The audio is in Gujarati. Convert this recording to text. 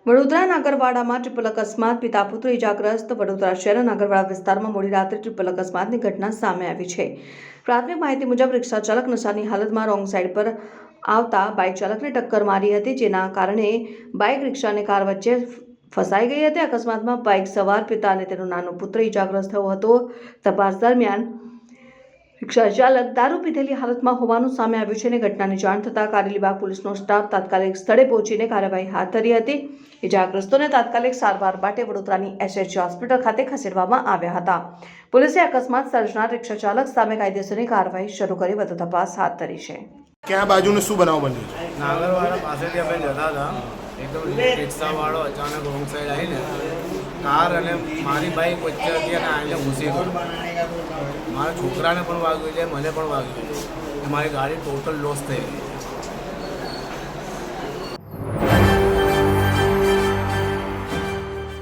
વડોદરા નાગરવાડામાં ટ્રિપલ અકસ્માત, પિતા પુત્ર ઇજાગ્રસ્ત। વડોદરા શહેરના નાગરવાડા વિસ્તારમાં મોડી રાત્રે ટ્રિપલ અકસ્માતની ઘટના સામે આવી છે। પ્રાથમિક માહિતી મુજબ રિક્ષા ચાલક નશાની હાલતમાં રોંગ સાઈડ પર આવતા બાઇક ચાલકને ટક્કર મારી હતી, જેના કારણે બાઇક રિક્ષા અને કાર વચ્ચે ફસાઈ ગઈ હતી। અકસ્માતમાં બાઇક સવાર પિતા અને તેનો નાનો પુત્ર ઇજાગ્રસ્ત થયો હતો। તપાસ દરમિયાન રિક્ષા ચાલક દારૂ પીધેલી હાલતમાં હોવાનું સામે આવ્યું છે અને ઘટનાની જાણ થતાં કારેલીબાગ પોલીસનો સ્ટાફ તાત્કાલિક સ્થળે પહોંચીને કાર્યવાહી હાથ ધરી હતી। ઇજાગ્રસ્તોને તાત્કાલિક સારવાર માટે વડોદરાની SH હોસ્પિટલ ખાતે ખસેડવામાં આવ્યા હતા। પોલીસે અકસ્માત સર્જનાર રિક્ષા ચાલક સામે કાયદેસરની કાર્યવાહી શરૂ કરી વધુ તપાસ હાથ ધરી છે। ક્યાં બાજુનો શું બનાવ બન્યો? નાગરવાડા પાસેથી અમે જતા હતા, એકદમ રિક્ષાવાળો અચાનક રોંગ સાઈડ આવીને કાર અને મારી બાઇક વચ્ચે હતી અને આવીને ઘૂસી ગયો। મારા છોકરાને પણ વાગ્યું છે, મને પણ વાગ્યું છે, મારી ગાડી ટોટલ લોસ થઈ ગઈ।